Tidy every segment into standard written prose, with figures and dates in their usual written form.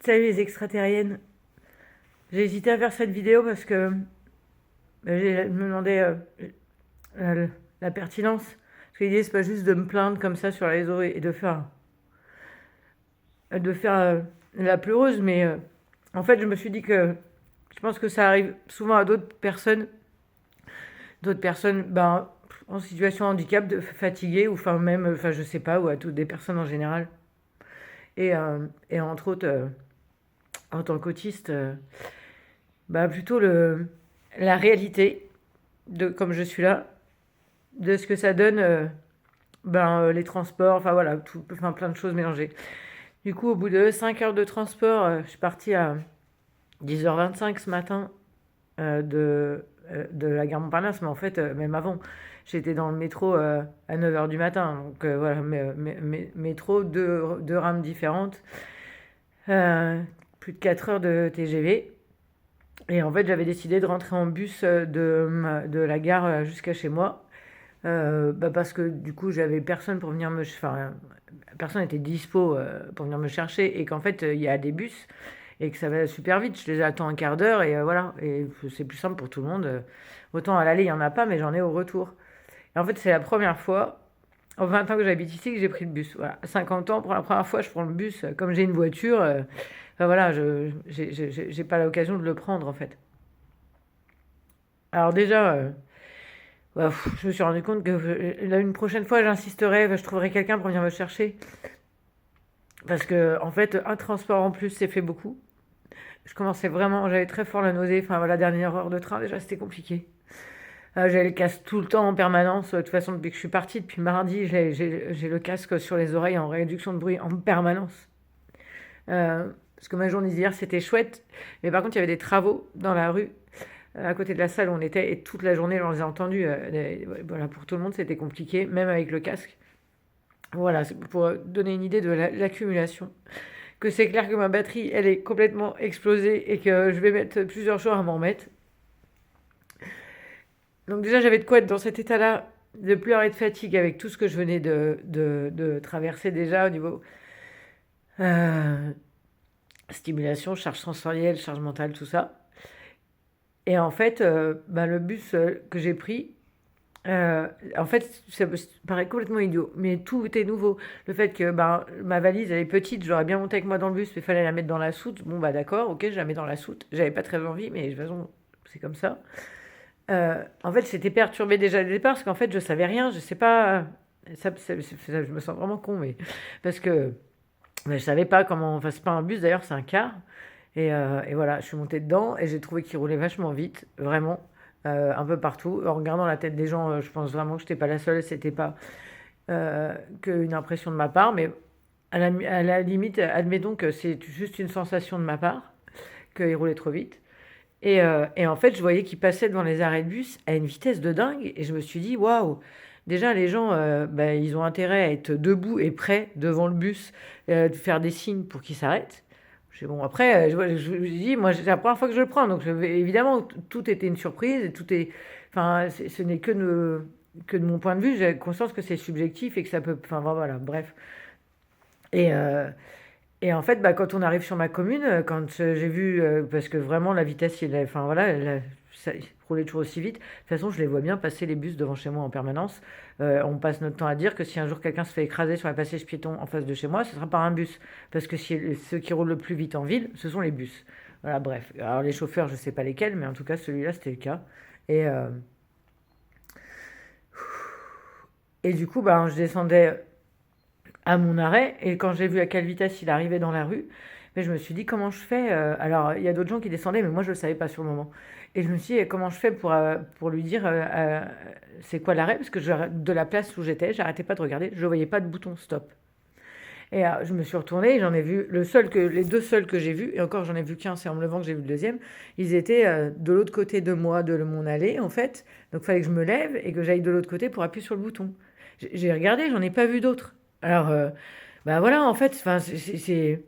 Salut les extraterriennes. J'ai hésité à faire cette vidéo parce que je me demandais euh, la pertinence. Parce que l'idée, c'est pas juste de me plaindre comme ça sur les réseaux et de faire la pleureuse, mais en fait, je me suis dit que je pense que ça arrive souvent à d'autres personnes ben, en situation de handicap, fatiguées, ou enfin même, enfin je sais pas, ou à toutes des personnes en général. Et entre autres, en tant qu'autiste, bah, plutôt la réalité de comme je suis là, de ce que ça donne, les transports, enfin voilà, enfin plein de choses mélangées. Du coup, au bout de 5 heures de transport, je suis partie à 10h25 ce matin de la gare Montparnasse, mais en fait, même avant, j'étais dans le métro à 9 heures du matin. Donc voilà, métro, deux rames différentes, euh, plus de 4 heures de TGV. Et en fait, j'avais décidé de rentrer en bus de la gare jusqu'à chez moi. Parce que du coup, j'avais personne pour venir enfin, personne n'était dispo pour venir me chercher et qu'en fait, il y a des bus et que ça va super vite. Je les attends un quart d'heure et voilà. Et c'est plus simple pour tout le monde. Autant à l'aller, il n'y en a pas, mais j'en ai au retour. Et en fait, c'est la première fois, en 20 ans que j'habite ici, que j'ai pris le bus. Voilà. À 50 ans, pour la première fois, je prends le bus. Comme j'ai une voiture, enfin, voilà, j'ai pas l'occasion de le prendre en fait. Alors déjà, bah, je me suis rendu compte que là, une prochaine fois, j'insisterai, je trouverai quelqu'un pour venir me chercher. Parce que, en fait, un transport en plus, c'est fait beaucoup. Je commençais vraiment, j'avais très fort la nausée. Enfin, voilà, la dernière heure de train, déjà, c'était compliqué. J'avais le casque tout le temps en permanence. De toute façon, depuis que je suis partie, depuis mardi, j'ai le casque sur les oreilles en réduction de bruit en permanence. Parce que ma journée d'hier, c'était chouette. Mais par contre, il y avait des travaux dans la rue, à côté de la salle où on était. Et toute la journée, on les a entendus. Voilà, pour tout le monde, c'était compliqué, même avec le casque. Voilà, c'est pour donner une idée de l'accumulation. Que c'est clair que ma batterie, elle est complètement explosée et que je vais mettre plusieurs jours à m'en remettre. Donc déjà, j'avais de quoi être dans cet état-là, de pleurer de fatigue avec tout ce que je venais de traverser déjà au niveau euh, stimulation, charge sensorielle, charge mentale, tout ça. Et en fait, le bus que j'ai pris, en fait, ça me paraît complètement idiot, mais tout est nouveau. Le fait que ma valise, elle est petite, j'aurais bien monté avec moi dans le bus, mais il fallait la mettre dans la soute. Bon, bah d'accord, ok, je la mets dans la soute. J'avais pas très envie, mais de toute façon, c'est comme ça. En fait, j'étais perturbée déjà dès le départ, parce qu'en fait, je savais rien, je sais pas. Je me sens vraiment con, mais parce que je savais pas comment. Enfin, c'est pas un bus d'ailleurs, c'est un car. Et voilà, je suis montée dedans et j'ai trouvé qu'il roulait vachement vite, vraiment, un peu partout. En regardant la tête des gens, je pense vraiment que je n'étais pas la seule, c'était pas qu'une impression de ma part, mais à la limite, admettons que c'est juste une sensation de ma part, qu'il roulait trop vite. Et en fait, je voyais qu'il passait devant les arrêts de bus à une vitesse de dingue, et je me suis dit, waouh, déjà les gens, ils ont intérêt à être debout et prêts devant le bus, de faire des signes pour qu'ils s'arrêtent. Bon, après, je me dis, moi, c'est la première fois que je le prends, donc évidemment, tout était une surprise, et enfin, ce n'est que de mon point de vue, j'ai conscience que c'est subjectif et que ça peut, enfin voilà, bref. Et, euh, et en fait, quand on arrive sur ma commune, quand j'ai vu, parce que vraiment la vitesse, enfin voilà, ça roulait toujours aussi vite. De toute façon, je les vois bien passer les bus devant chez moi en permanence. On passe notre temps à dire que si un jour quelqu'un se fait écraser sur la passage piéton en face de chez moi, ce sera par un bus. Parce que ceux qui roulent le plus vite en ville, ce sont les bus. Voilà, bref. Alors les chauffeurs, je sais pas lesquels, mais en tout cas celui-là, c'était le cas. Et, euh, et du coup, je descendais à mon arrêt. Et quand j'ai vu à quelle vitesse il arrivait dans la rue, mais je me suis dit comment je fais. Alors, il y a d'autres gens qui descendaient, mais moi je ne le savais pas sur le moment. Et je me suis dit comment je fais pour lui dire c'est quoi l'arrêt, parce que de la place où j'étais, j'arrêtais pas de regarder, je voyais pas de bouton stop. Et je me suis retournée, et j'en ai vu les deux seuls que j'ai vus, et encore j'en ai vu qu'un, c'est en me levant que j'ai vu le deuxième. Ils étaient de l'autre côté de moi, de mon allée en fait. Donc il fallait que je me lève et que j'aille de l'autre côté pour appuyer sur le bouton. J'ai regardé, j'en ai pas vu d'autres. Alors, voilà, en fait, enfin, je sais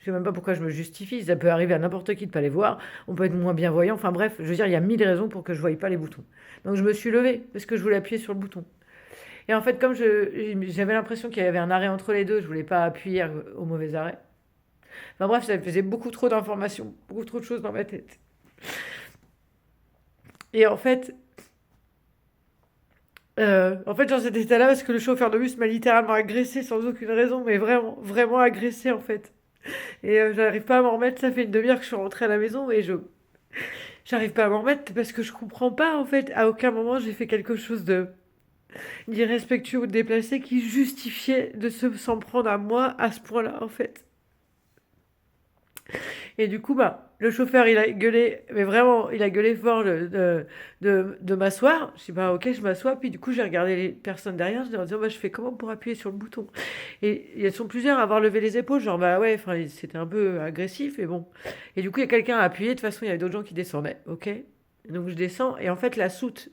même pas pourquoi je me justifie. Ça peut arriver à n'importe qui de pas les voir. On peut être moins bienvoyant. Enfin bref, je veux dire, il y a mille raisons pour que je voie pas les boutons. Donc je me suis levée parce que je voulais appuyer sur le bouton. Et en fait, comme j'avais l'impression qu'il y avait un arrêt entre les deux, je voulais pas appuyer au mauvais arrêt. Enfin bref, ça me faisait beaucoup trop d'informations, beaucoup trop de choses dans ma tête. Et en fait, dans cet état-là, parce que le chauffeur de bus m'a littéralement agressé sans aucune raison, mais vraiment, vraiment agressé en fait. Et j'arrive pas à m'en remettre, ça fait une demi-heure que je suis rentrée à la maison et j'arrive pas à m'en remettre parce que je comprends pas en fait. À aucun moment j'ai fait quelque chose de d'irrespectueux ou de déplacé qui justifiait de s'en prendre à moi à ce point-là en fait. Et du coup, bah, le chauffeur, il a gueulé, mais vraiment, il a gueulé fort de m'asseoir. Je dis, bah, ok, je m'assois. Puis du coup, j'ai regardé les personnes derrière, je leur disais, bah, je fais comment pour appuyer sur le bouton? Et ils sont plusieurs à avoir levé les épaules, genre, bah ouais, enfin, c'était un peu agressif, et bon. Et du coup, il y a quelqu'un à appuyer, de toute façon, il y avait d'autres gens qui descendaient, ok? Donc je descends, et en fait, la soute,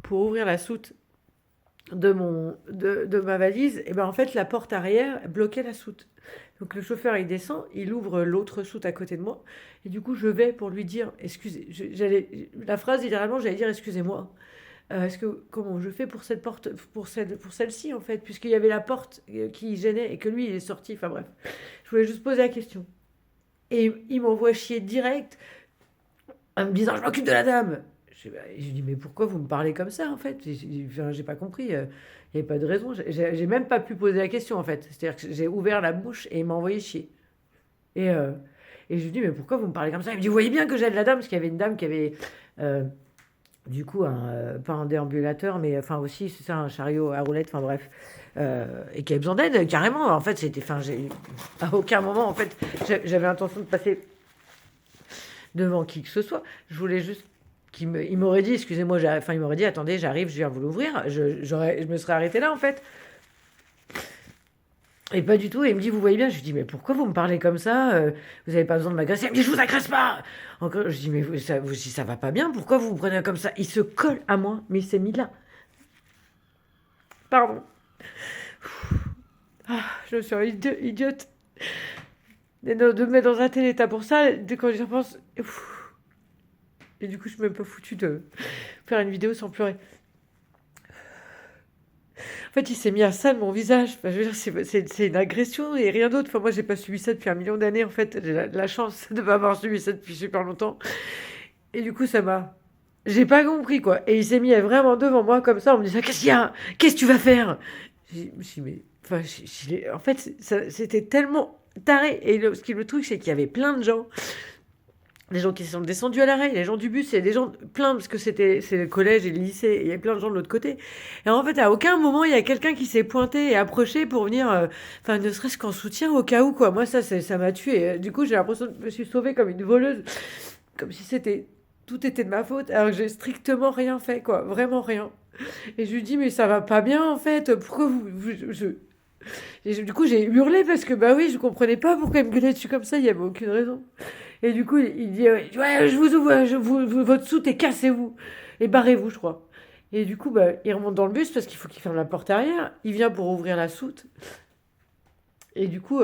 pour ouvrir la soute de ma valise, et ben en fait, la porte arrière bloquait la soute. Donc le chauffeur, il descend, il ouvre l'autre soute à côté de moi, et du coup, je vais pour lui dire, excusez, la phrase, littéralement, j'allais dire, excusez-moi, est-ce que, comment je fais pour cette porte, pour celle-ci, en fait, puisqu'il y avait la porte qui gênait, et que lui, il est sorti, enfin bref. Je voulais juste poser la question. Et il m'envoie chier direct, en me disant, je m'occupe de la dame. Je lui dis, mais pourquoi vous me parlez comme ça, en fait? J'ai pas compris, il n'y avait pas de raison. J'ai même pas pu poser la question, en fait. C'est-à-dire que j'ai ouvert la bouche et il m'a envoyé chier. Et, euh, et je lui dis, mais pourquoi vous me parlez comme ça? Il me dit, vous voyez bien que j'aide la dame, parce qu'il y avait une dame qui avait, euh, du coup, pas un déambulateur, mais enfin aussi, c'est ça, un chariot à roulettes, enfin bref, et qui avait besoin d'aide, carrément. En fait, à aucun moment, en fait, j'avais l'intention de passer devant qui que ce soit. Je voulais juste il m'aurait dit, excusez-moi, enfin, il m'aurait dit, attendez, j'arrive, je viens vous l'ouvrir. Je me serais arrêté là, en fait. Et pas du tout. Et il me dit, vous voyez bien. Je lui dis, mais pourquoi vous me parlez comme ça? Vous n'avez pas besoin de m'agresser. Il me dit, je vous agresse pas. Encore, je dis, mais si ça va pas bien, pourquoi vous me prenez comme ça? Il se colle à moi, mais il s'est mis là. Pardon. Ah, je suis idiote de me mettre dans un tel état pour ça. Quand j'y repense. Et du coup, je suis même pas foutu de faire une vidéo sans pleurer. En fait, il s'est mis à ça de mon visage. Enfin, je veux dire, c'est une agression et rien d'autre. Enfin, moi, j'ai pas subi ça depuis un million d'années. En fait, j'ai la chance de pas avoir subi ça depuis super longtemps. Et du coup, ça m'a. J'ai pas compris, quoi. Et il s'est mis vraiment devant moi comme ça en me disant, qu'est-ce qu'il y a? Qu'est-ce que tu vas faire? Je me suis dit, mais. Enfin, en fait, c'était tellement taré. Et le truc, c'est qu'il y avait plein de gens, les gens qui sont descendus à l'arrêt, les gens du bus, et des gens plein, parce que c'est le collège et le lycée, et il y a plein de gens de l'autre côté. Et en fait, à aucun moment, il y a quelqu'un qui s'est pointé et approché pour venir, enfin, ne serait-ce qu'en soutien au cas où, quoi. Moi, ça m'a tué. Du coup, j'ai l'impression que je me suis sauvée comme une voleuse, comme si tout était de ma faute, alors que j'ai strictement rien fait, quoi. Vraiment rien. Et je lui dis, mais ça va pas bien, en fait. Pourquoi du coup, j'ai hurlé parce que, bah oui, je comprenais pas pourquoi il me gueulait dessus comme ça, il y avait aucune raison. Et du coup, il dit, ouais, je vous ouvre, votre soute et cassez-vous. Et barrez-vous, je crois. Et du coup, bah, il remonte dans le bus parce qu'il faut qu'il ferme la porte arrière. Il vient pour ouvrir la soute. Et du coup,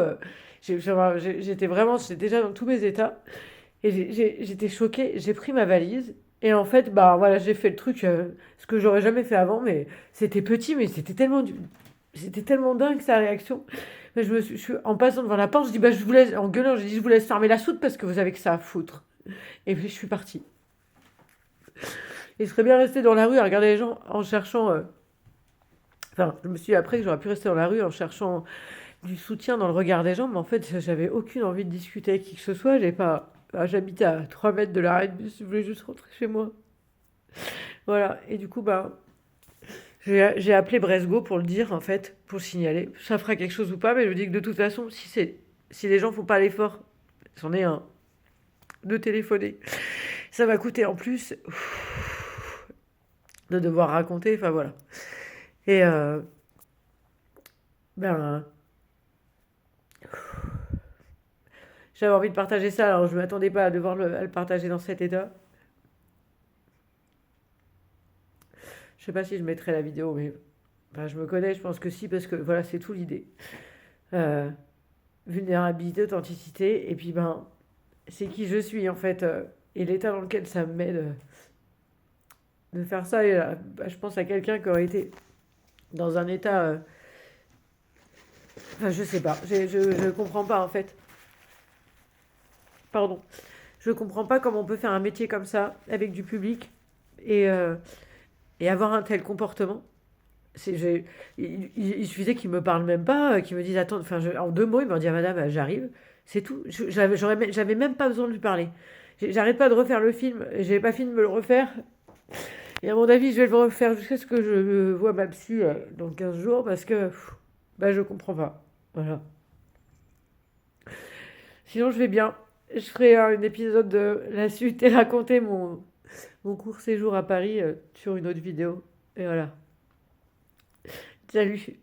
j'étais déjà dans tous mes états. Et j'étais choquée. J'ai pris ma valise. Et en fait, bah voilà, j'ai fait le truc, ce que j'aurais jamais fait avant. Mais c'était petit, mais c'était tellement dingue sa réaction. Mais en passant devant la porte, je dis, bah, je vous laisse, en gueulant, j'ai dit, je vous laisse fermer la soute parce que vous avez que ça à foutre. Et puis je suis partie. Et je serais bien restée dans la rue à regarder les gens en cherchant. Enfin, je me suis dit après que j'aurais pu rester dans la rue en cherchant du soutien dans le regard des gens, mais en fait, j'avais aucune envie de discuter avec qui que ce soit. J'ai pas. J'habitais à 3 mètres de l'arrêt de bus, je voulais juste rentrer chez moi. Voilà. Et du coup, bah, j'ai appelé Bresgo pour le dire, en fait, pour le signaler. Ça fera quelque chose ou pas, mais je me dis que de toute façon, si les gens font pas l'effort, c'en est un, de téléphoner, ça va coûter en plus de devoir raconter, enfin voilà. Et ben, j'avais envie de partager ça, alors je ne m'attendais pas à le partager dans cet état. Je sais pas si je mettrai la vidéo, mais enfin, je me connais, je pense que si, parce que voilà, c'est tout l'idée. Euh, Vulnérabilité, authenticité, et puis ben, c'est qui je suis en fait, et l'état dans lequel ça me met de faire ça. Et, bah, je pense à quelqu'un qui aurait été dans un état Enfin, je sais pas. Je comprends pas, en fait. Pardon. Je comprends pas comment on peut faire un métier comme ça, avec du public, et, euh, et avoir un tel comportement. Il suffisait qu'ils me parlent même pas, qu'ils me disent attends, enfin, en 2 mots, ils m'ont dit ah, madame, j'arrive. C'est tout. J'avais même pas besoin de lui parler. J'arrête pas de refaire le film. J'avais pas fini de me le refaire. Et à mon avis, je vais le refaire jusqu'à ce que je vois ma psy dans 15 jours parce que bah, je comprends pas. Voilà. Sinon, je vais bien. Je ferai un épisode de la suite et raconter mon court séjour à Paris sur une autre vidéo. Et voilà. Salut.